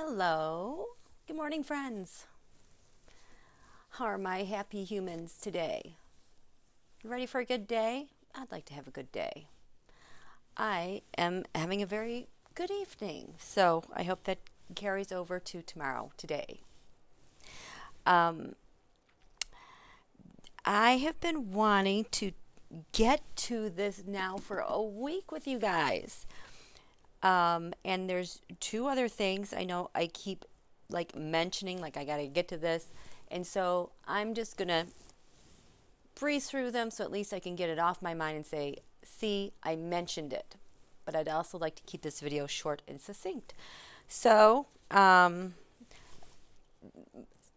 Hello. Good morning, friends. How are my happy humans today? You ready for a good day? I'd like to have a good day. I am having a very good evening, so I hope that carries over to tomorrow, today. Um, I have been wanting to get to this now for a week with you guys. And there's two other things I know I keep mentioning, like I got to get to this. And so I'm just going to breeze through them so at least I can get it off my mind and say, see, I mentioned it. But I'd also like to keep this video short and succinct. So,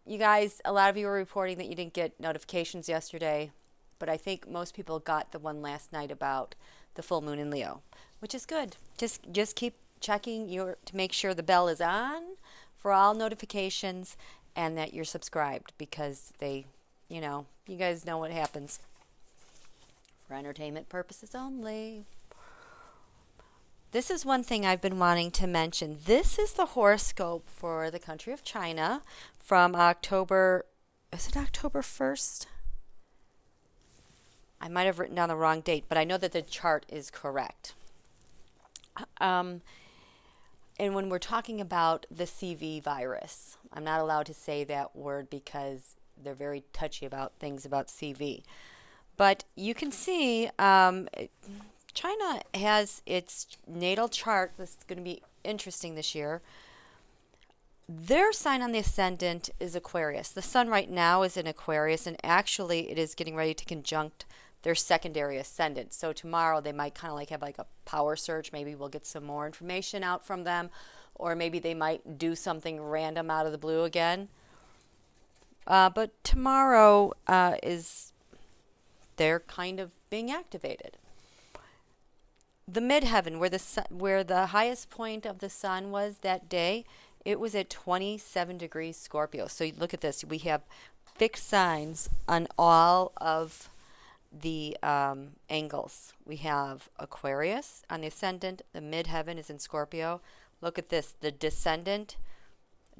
you guys, a lot of you were reporting that you didn't get notifications yesterday, but I think most people got the one last night about the full moon in Leo, which is good. Just keep checking to make sure the bell is on for all notifications and that you're subscribed, because you guys know what happens. For entertainment purposes only. This is one thing I've been wanting to mention. This is the horoscope for the country of China from October, is it October 1st? I might have written down the wrong date, but I know that the chart is correct. And when we're talking about the CV virus, I'm not allowed to say that word because they're very touchy about things about CV. But you can see China has its natal chart. This is going to be interesting this year. Their sign on the ascendant is Aquarius. The sun right now is in Aquarius, and actually it is getting ready to conjunct their secondary ascendant. So tomorrow they might kind of have a power surge. Maybe we'll get some more information out from them, or maybe they might do something random out of the blue again. But tomorrow they're kind of being activated. The midheaven, where the highest point of the sun was that day, it was at 27 degrees Scorpio. So look at this. We have fixed signs on all of the angles. We have Aquarius on the ascendant. The midheaven is in Scorpio. Look at this. The descendant,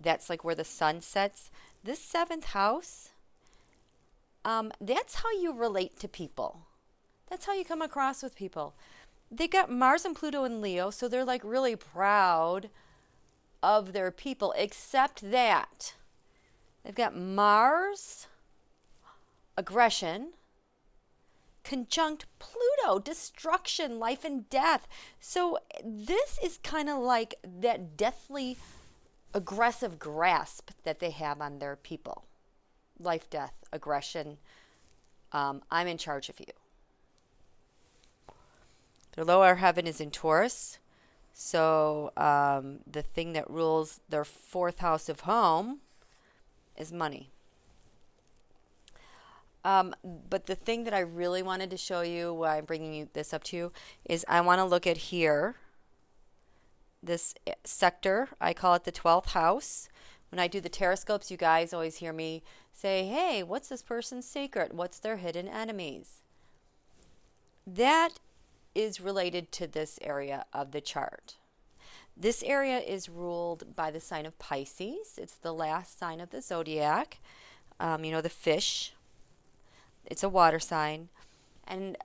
that's where the sun sets. This seventh house, that's how you relate to people. That's how you come across with people. They got Mars and Pluto in Leo, so they're really proud of their people, except that they've got Mars, aggression, conjunct Pluto, destruction, life and death. So this is kind of like that deathly aggressive grasp that they have on their people. Life, death, aggression. I'm in charge of you. Their lower heaven is in Taurus. So the thing that rules their fourth house of home is money. But the thing that I really wanted to show you, why I'm bringing this up to you, is I want to look at here, this sector. I call it the 12th house. When I do the Taroscopes, you guys always hear me say, hey, what's this person's secret? What's their hidden enemies? That is related to this area of the chart. This area is ruled by the sign of Pisces. It's the last sign of the zodiac. The fish. It's a water sign. And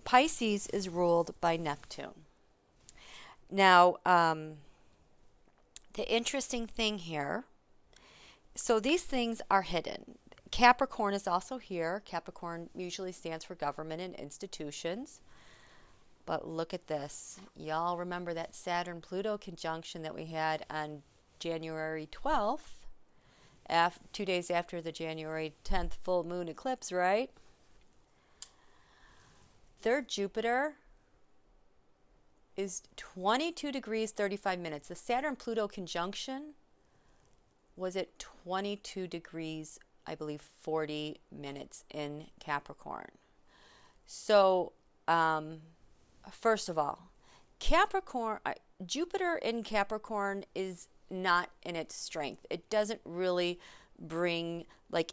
Pisces is ruled by Neptune. Now, the interesting thing here, so these things are hidden. Capricorn is also here. Capricorn usually stands for government and institutions. But look at this. Y'all remember that Saturn-Pluto conjunction that we had on January 12th, 2 days after the January 10th full moon eclipse, right? Their Jupiter is 22 degrees 35 minutes. The Saturn-Pluto conjunction was at 22 degrees, I believe, 40 minutes in Capricorn. So, first of all, Jupiter in Capricorn is not in its strength. It doesn't really bring,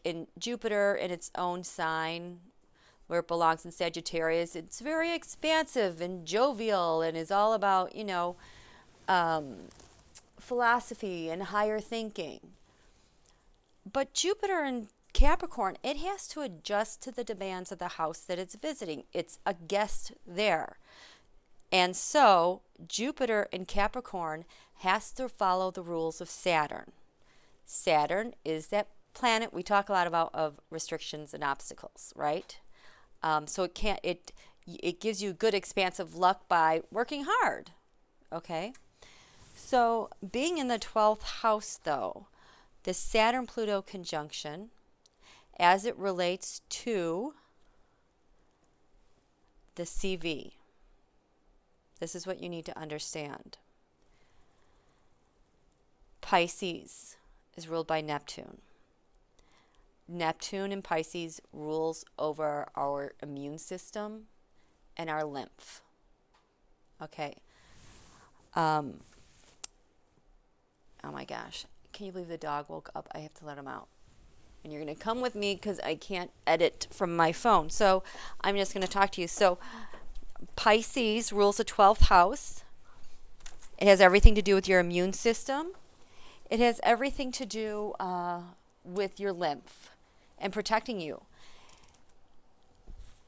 in Jupiter in its own sign, where it belongs in Sagittarius, it's very expansive and jovial and is all about, philosophy and higher thinking. But Jupiter in Capricorn, it has to adjust to the demands of the house that it's visiting. It's a guest there. And so Jupiter in Capricorn has to follow the rules of Saturn. Saturn is that planet we talk a lot about of restrictions and obstacles, right? So it gives you good expansive luck by working hard. Okay? So being in the 12th house though, the Saturn-Pluto conjunction, as it relates to the CV. This is what you need to understand. Pisces is ruled by Neptune. Neptune in Pisces rules over our immune system and our lymph. Okay. Oh my gosh. Can you believe the dog woke up? I have to let him out. And you're going to come with me because I can't edit from my phone. So I'm just going to talk to you. So Pisces rules the 12th house. It has everything to do with your immune system. It has everything to do with your lymph and protecting you.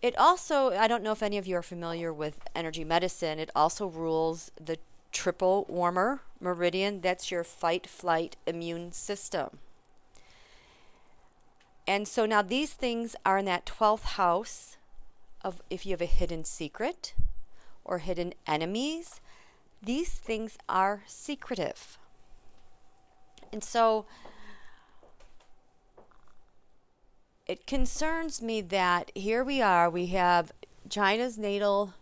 It also, I don't know if any of you are familiar with energy medicine, it also rules the triple warmer meridian. That's your fight, flight, immune system. And so now these things are in that 12th house of if you have a hidden secret or hidden enemies. These things are secretive. And so it concerns me that here we have China's natal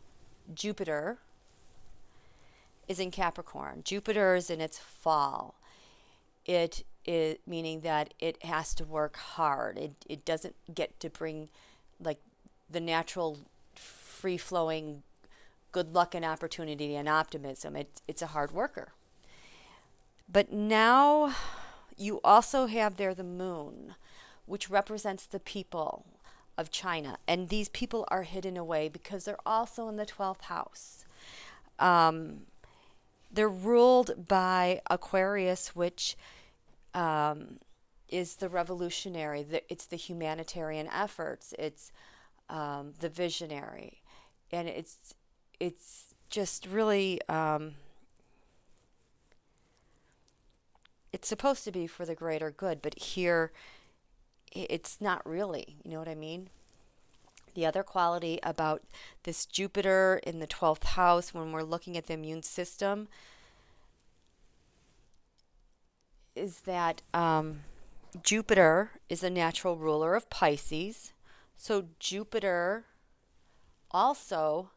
Jupiter is in Capricorn. Jupiter is in its fall. It is meaning that it has to work hard. It doesn't get to bring like the natural free-flowing good luck and opportunity and optimism. It's a hard worker. But now you also have there the moon, which represents the people of China. And these people are hidden away because they're also in the 12th house. They're ruled by Aquarius, which is the revolutionary. It's the humanitarian efforts. It's the visionary. And it's just really... it's supposed to be for the greater good, but here it's not really. You know what I mean? The other quality about this Jupiter in the 12th house when we're looking at the immune system is that Jupiter is a natural ruler of Pisces. So Jupiter also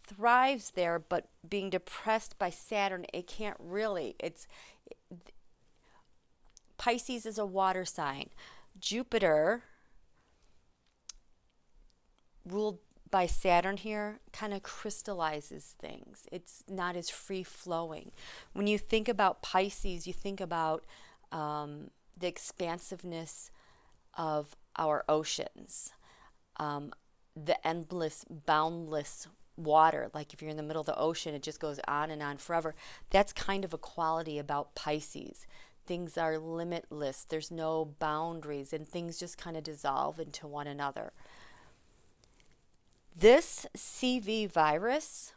thrives there, but being depressed by Saturn, it can't really. Pisces is a water sign. Jupiter, ruled by Saturn here, kind of crystallizes things. It's not as free-flowing. When you think about Pisces, you think about the expansiveness of our oceans, the endless, boundless water. Like if you're in the middle of the ocean, it just goes on and on forever. That's kind of a quality about Pisces. Things are limitless. There's no boundaries, and things just kind of dissolve into one another. This CV virus,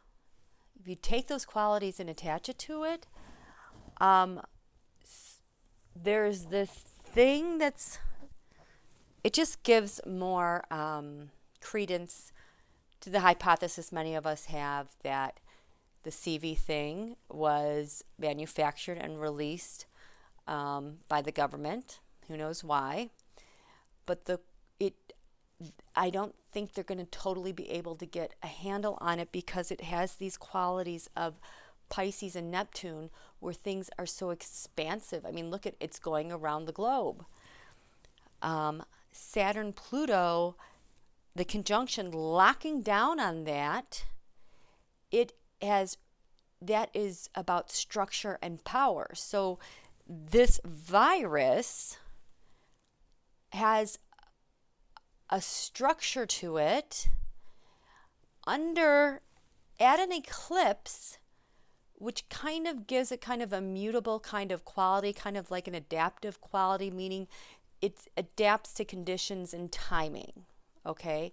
if you take those qualities and attach it to it, there's this thing it just gives more credence to the hypothesis many of us have that the CV thing was manufactured and released by the government. Who knows why? But I don't think they're going to totally be able to get a handle on it because it has these qualities of Pisces and Neptune where things are so expansive. I mean, look at it's going around the globe. Saturn, Pluto, the conjunction locking down on that, that is about structure and power. So this virus has a structure to it at an eclipse which kind of gives it kind of a mutable kind of quality, kind of like an adaptive quality, meaning it adapts to conditions and timing, okay?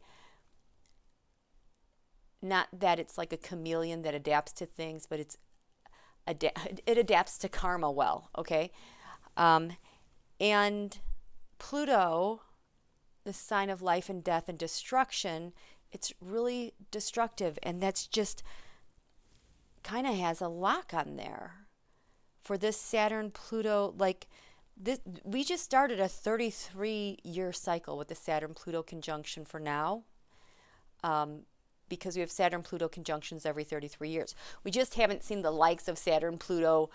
Not that it's like a chameleon that adapts to things, but it adapts to karma well, okay? And Pluto, the sign of life and death and destruction, it's really destructive, and that's just kind of has a lock on there for this Saturn Pluto. Like this, we just started a 33-year cycle with the Saturn Pluto conjunction for now, because we have Saturn Pluto conjunctions every 33 years. We just haven't seen the likes of Saturn Pluto,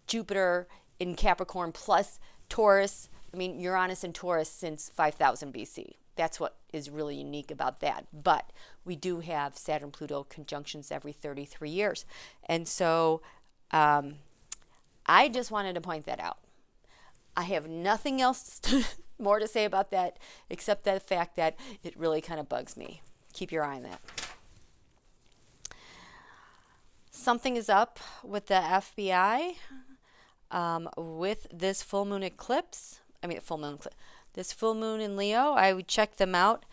Jupiter in Capricorn plus Taurus. I mean, Uranus and Taurus since 5000 BC. That's what is really unique about that. But we do have Saturn Pluto conjunctions every 33 years. And so I just wanted to point that out. I have nothing else more to say about that except the fact that it really kind of bugs me. Keep your eye on that. Something is up with the FBI with this full moon eclipse. This full moon in Leo, I would check them out.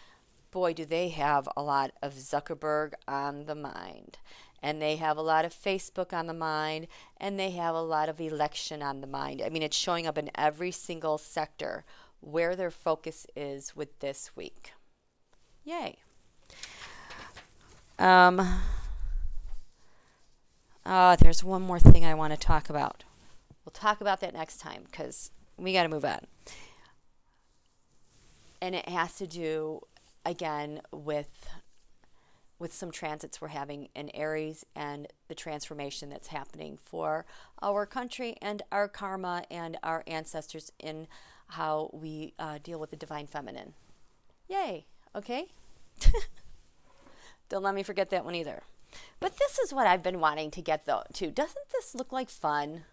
Boy, do they have a lot of Zuckerberg on the mind. And they have a lot of Facebook on the mind. And they have a lot of election on the mind. I mean, it's showing up in every single sector where their focus is with this week. Yay. There's one more thing I want to talk about. We'll talk about that next time because we got to move on. And it has to do, again, with some transits we're having in Aries and the transformation that's happening for our country and our karma and our ancestors in how we deal with the divine feminine. Yay. Okay? Don't let me forget that one either. But this is what I've been wanting to get to. Doesn't this look like fun?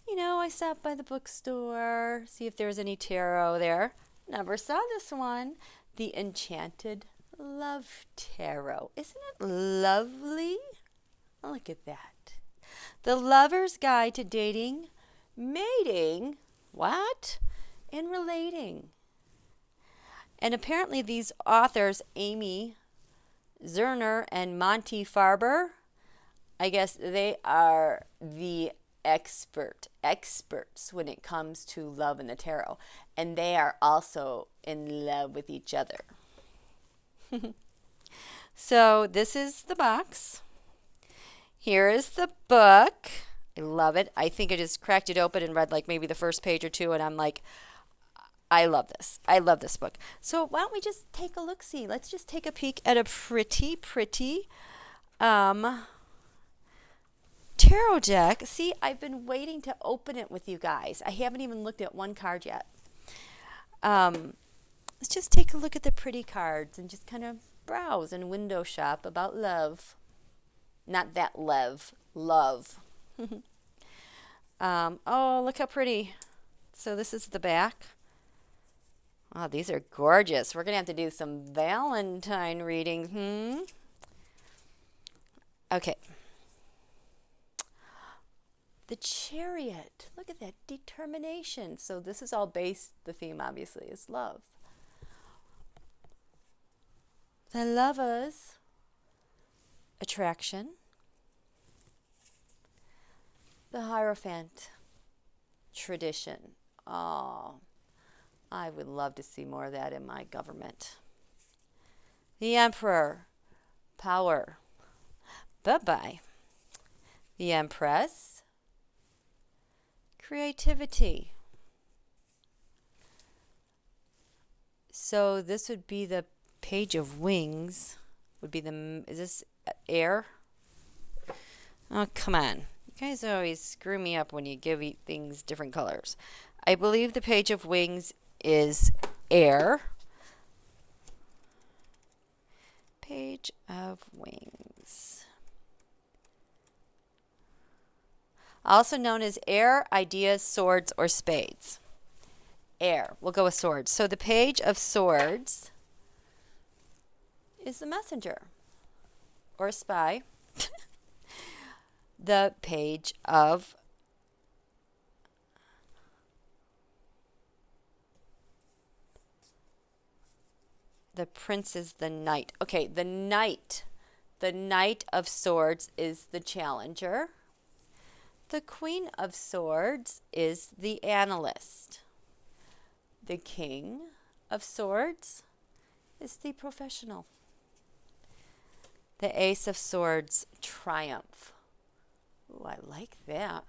You know, I stopped by the bookstore, see if there was any tarot there. Never saw this one. The Enchanted Love Tarot. Isn't it lovely? Look at that. The Lover's Guide to Dating, Mating, what? And Relating. And apparently these authors, Amy Zerner and Monty Farber, I guess they are the experts when it comes to love and the tarot, and they are also in love with each other. So this is the box. Here is the book. I love it. I think I just cracked it open and read like maybe the first page or two, and I'm like, I love this. I love this book. So why don't we just take a look-see? Let's just take a peek at a pretty tarot deck. See, I've been waiting to open it with you guys. I haven't even looked at one card yet. Let's just take a look at the pretty cards and just kind of browse and window shop about love. Not that love. Oh, look how pretty. So this is the back. Oh, these are gorgeous. We're going to have to do some Valentine readings. Okay. The Chariot. Look at that determination. So this is all based, the theme obviously is love. The Lovers. Attraction. The Hierophant. Tradition. Oh, I would love to see more of that in my government. The Emperor. Power. Bye-bye. The Empress. Creativity. So this would be the Page of Wings. Is this air? Oh, come on. You guys always screw me up when you give things different colors. I believe the Page of Wings is air. Page of Wings. Also known as air, ideas, swords, or spades. Air. We'll go with swords. So the Page of Swords is the messenger or spy. the Page of the Prince is the Knight. Okay, the Knight. The Knight of Swords is the challenger. The Queen of Swords is the analyst. The King of Swords is the professional. The Ace of Swords, triumph. Ooh, I like that.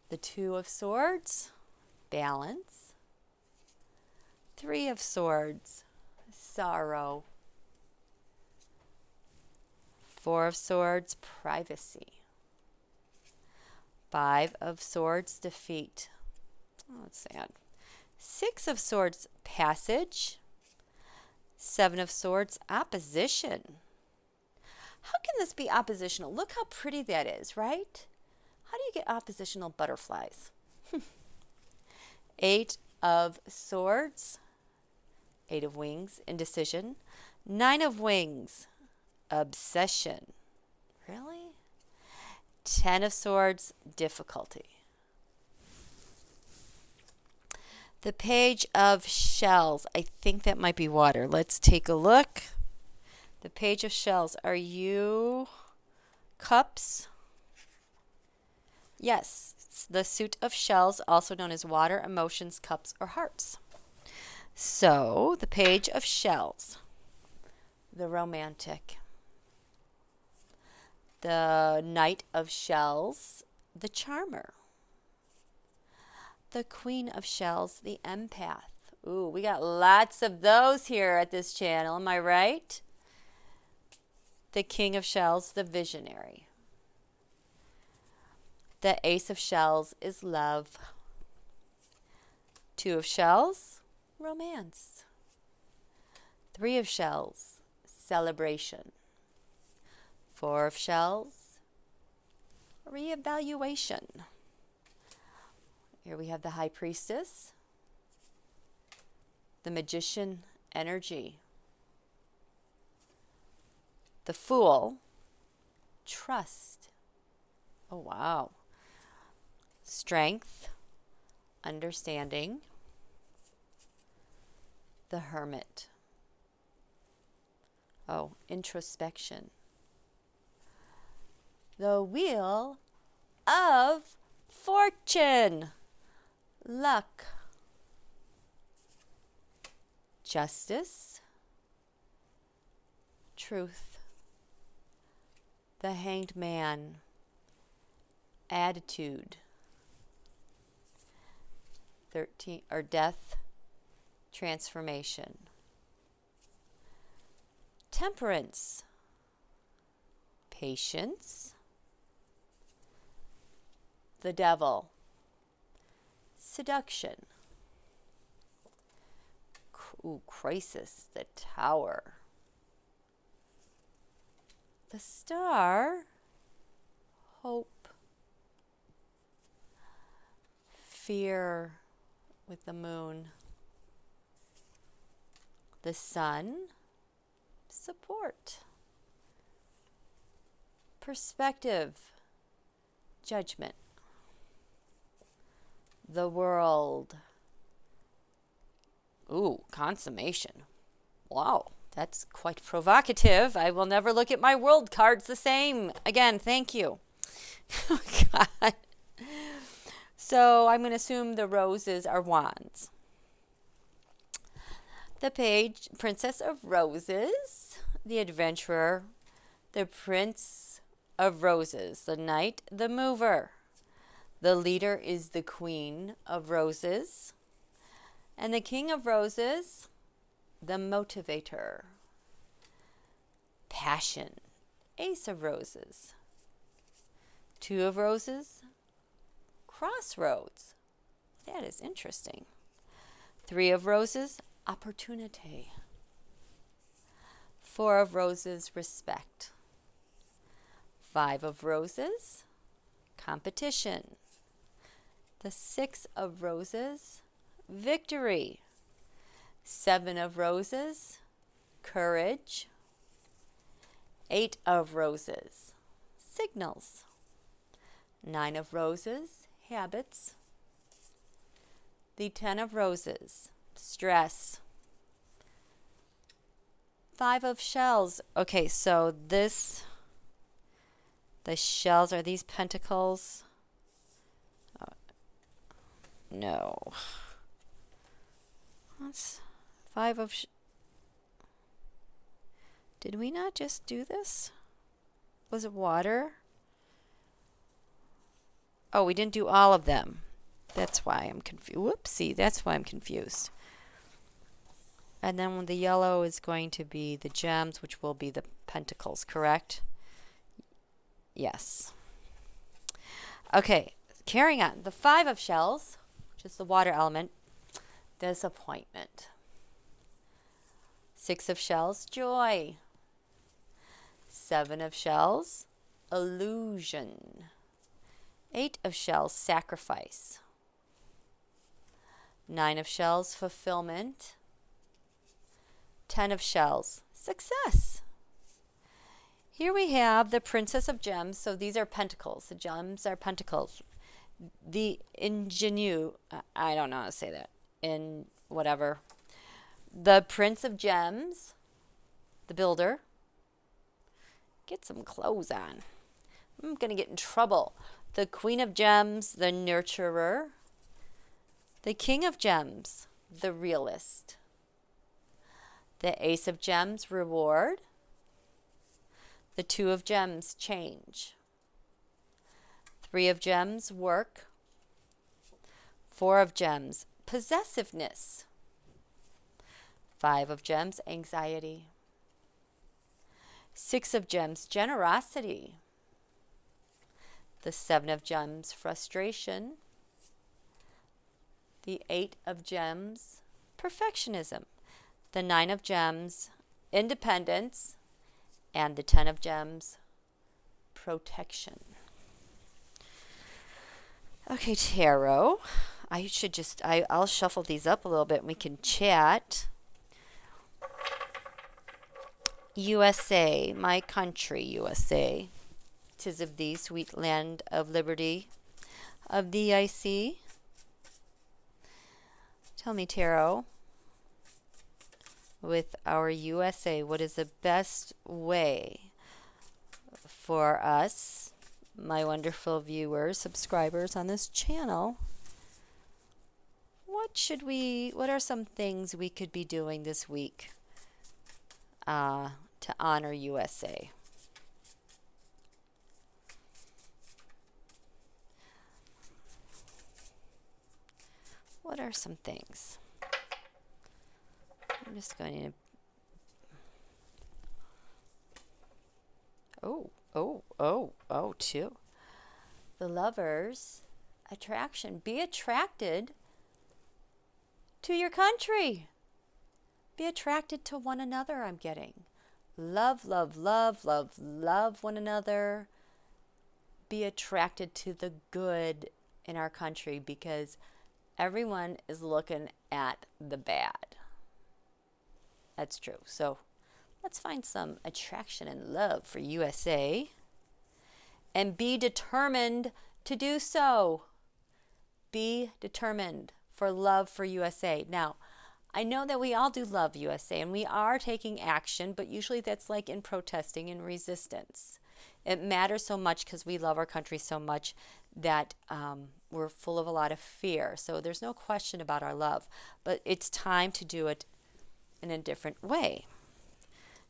The Two of Swords, balance. Three of Swords, sorrow. Four of Swords, privacy. Five of Swords, defeat. Oh, that's sad. Six of Swords, passage. Seven of Swords, opposition. How can this be oppositional? Look how pretty that is, right? How do you get oppositional butterflies? Eight of Swords, Eight of Wings, indecision. Nine of Wings, obsession. Really? 10 of Swords, difficulty. The Page of Shells. I think that might be water. Let's take a look. The Page of Shells. Are you cups? Yes. The suit of shells, also known as water, emotions, cups, or hearts. So, the Page of Shells. The romantic. The Knight of Shells, the charmer. The Queen of Shells, the empath. Ooh, we got lots of those here at this channel, am I right? The King of Shells, the visionary. The Ace of Shells is love. Two of Shells, romance. Three of Shells, celebration. Four of Shells, reevaluation. Here we have the High Priestess, the Magician energy. The Fool, trust. Oh, wow. Strength, understanding. The Hermit. Oh, introspection. The Wheel of Fortune. Luck. Justice. Truth. The Hanged Man. Attitude. 13 or death. Transformation. Temperance. Patience. The Devil. Seduction. Ooh, crisis. The Tower. The Star. Hope. Fear with the Moon. The Sun. Support. Perspective. Judgment. The World. Ooh, consummation. Wow, that's quite provocative. I will never look at my world cards the same. Again, thank you. Oh, God. So I'm going to assume the roses are wands. The Princess of Roses, the Adventurer, the Prince of Roses, the Knight, the Mover. The leader is the Queen of Roses. And the King of Roses, the motivator. Passion, Ace of Roses. Two of Roses, crossroads. That is interesting. Three of Roses, opportunity. Four of Roses, respect. Five of Roses, competition. The Six of Roses, victory. Seven of Roses, courage. Eight of Roses, signals. 9 of Roses, habits. The 10 of Roses, stress. 5 of Shells. Okay, so the shells are these pentacles. Oh, no. That's 5 of... Did we not just do this? Was it water? Oh, we didn't do all of them. That's why I'm confused. Whoopsie, that's why I'm confused. And then the yellow is going to be the gems, which will be the pentacles, correct? Yes. Okay, carrying on. The 5 of Shells, which is the water element, disappointment. 6 of Shells, joy. 7 of Shells, illusion. 8 of Shells, sacrifice. 9 of Shells, fulfillment. 10 of Shells, success. Here we have the Princess of Gems. So these are pentacles. The gems are pentacles. The ingenue, I don't know how to say that. In whatever. The Prince of Gems, the builder. Get some clothes on. I'm going to get in trouble. The Queen of Gems, the nurturer. The King of Gems, the realist. The Ace of Gems, reward. The 2 of Gems, change. 3 of Gems, work. 4 of Gems, possessiveness. 5 of Gems, anxiety. 6 of Gems, generosity. The 7 of Gems, frustration. The 8 of Gems, perfectionism. The 9 of Gems, independence. And the 10 of Gems, protection. Okay, Tarot. I'll shuffle these up a little bit and we can chat. USA, my country, USA. 'Tis of thee, sweet land of liberty. Of thee I see. Tell me, Tarot, with our USA, what is the best way for us, my wonderful viewers, subscribers on this channel? What are some things we could be doing this week to honor USA? What are some things? I'm just going to... two. The Lovers, attraction. Be attracted to your country. Be attracted to one another, I'm getting. Love, love, love, love, love one another. Be attracted to the good in our country because everyone is looking at the bad. That's true. So let's find some attraction and love for USA and be determined to do so. Be determined for love for USA. Now, I know that we all do love USA and we are taking action, but usually that's like in protesting and resistance. It matters so much because we love our country so much that we're full of a lot of fear. So there's no question about our love, but it's time to do it in a different way.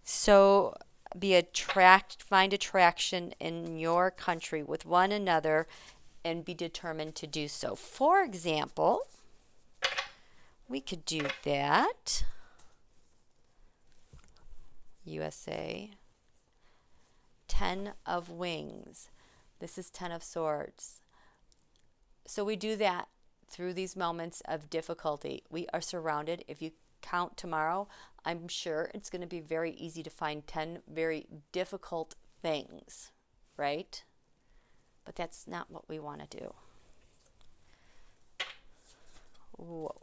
So find attraction in your country with one another and be determined to do so. For example, we could do that. USA. 10 of Wings. This is 10 of Swords. So we do that through these moments of difficulty. We are surrounded. If you count tomorrow, I'm sure it's going to be very easy to find 10 very difficult things, right? But that's not what we want to do. Whoa.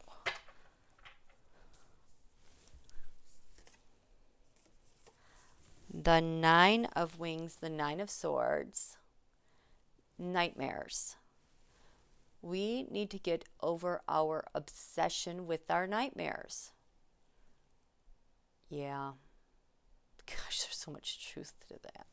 The Nine of Wings, the Nine of Swords, nightmares. We need to get over our obsession with our nightmares. Yeah. Gosh, there's so much truth to that.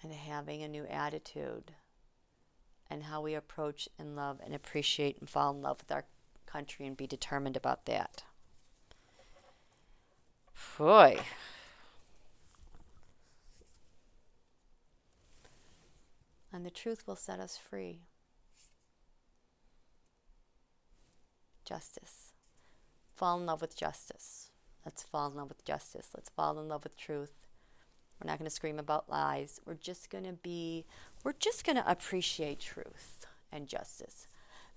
And having a new attitude and how we approach and love and appreciate and fall in love with our country and be determined about that. Boy. And the truth will set us free. Justice. Fall in love with justice. Let's fall in love with justice. Let's fall in love with truth. We're not going to scream about lies. We're just going to appreciate truth and justice.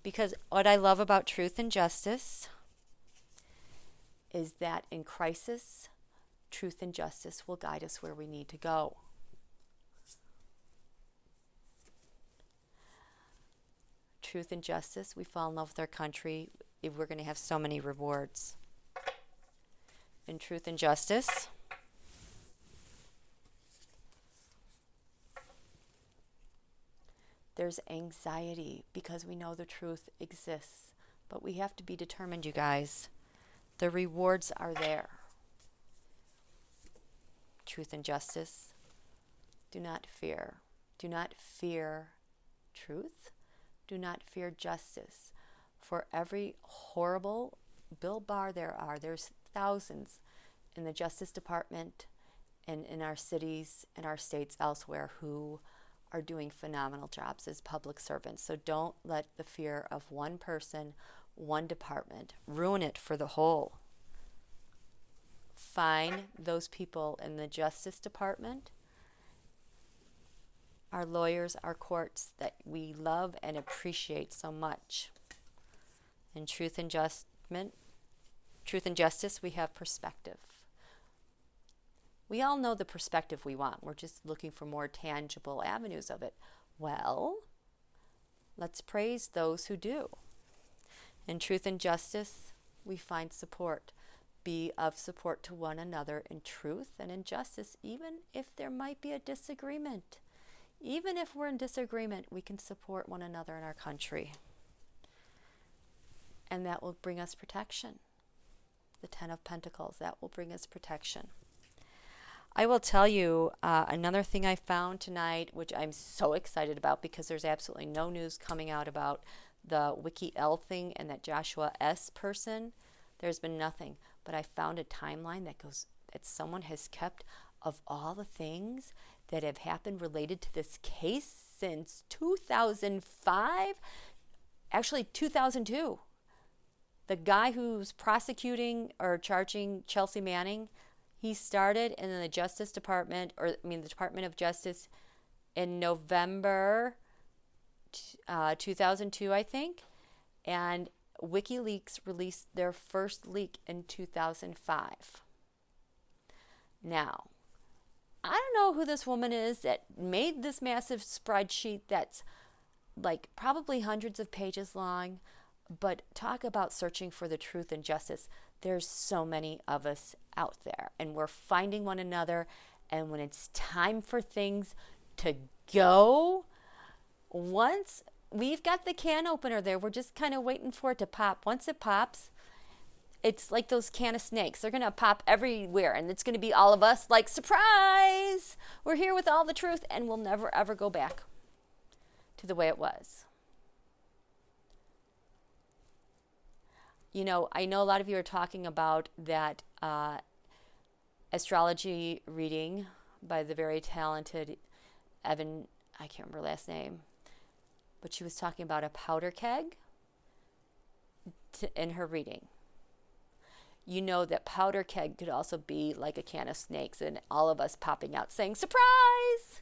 Because what I love about truth and justice is that in crisis, truth and justice will guide us where we need to go. Truth and justice, we fall in love with our country, we're going to have so many rewards. In truth and justice, there's anxiety because we know the truth exists. But we have to be determined, you guys. The rewards are there. Truth and justice. Do not fear. Do not fear truth. Do not fear justice. For every horrible Bill Barr there's thousands in the Justice Department and in our cities and our states elsewhere who are doing phenomenal jobs as public servants. So don't let the fear of one person, one department, ruin it for the whole. Find those people in the Justice Department, our lawyers, our courts that we love and appreciate so much. In truth and justice, we have perspective. We all know the perspective we want. We're just looking for more tangible avenues of it. Well, let's praise those who do. In truth and justice, we find support. Be of support to one another in truth and in justice, even if there might be a disagreement. Even if we're in disagreement, we can support one another in our country. And that will bring us protection. The Ten of Pentacles, that will bring us protection. I will tell you another thing I found tonight, which I'm so excited about because there's absolutely no news coming out about the Wiki L thing and that Joshua S. person. There's been nothing. But I found a timeline that someone has kept of all the things that have happened related to this case since 2005, actually 2002. The guy who's prosecuting or charging Chelsea Manning, he started in the Justice Department, the Department of Justice in November 2002, I think. And WikiLeaks released their first leak in 2005. Now, I don't know who this woman is that made this massive spreadsheet that's like probably hundreds of pages long, but talk about searching for the truth and justice. There's so many of us out there, and we're finding one another, and when it's time for things to go, once we've got the can opener there, we're just kind of waiting for it to pop. Once it pops, it's like those can of snakes. They're going to pop everywhere, and it's going to be all of us like, surprise! We're here with all the truth, and we'll never, ever go back to the way it was. You know, I know a lot of you are talking about that astrology reading by the very talented Evan, I can't remember last name, but she was talking about a powder keg in her reading. You know that powder keg could also be like a can of snakes and all of us popping out saying, surprise!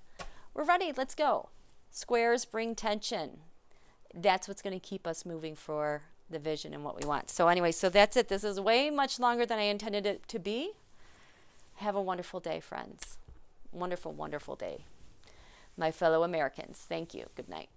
We're ready, let's go. Squares bring tension. That's what's going to keep us moving for the vision and what we want. So anyway, so that's it. This is way much longer than I intended it to be. Have a wonderful day, friends. Wonderful, wonderful day. my fellow Americans. Thank you. Good night.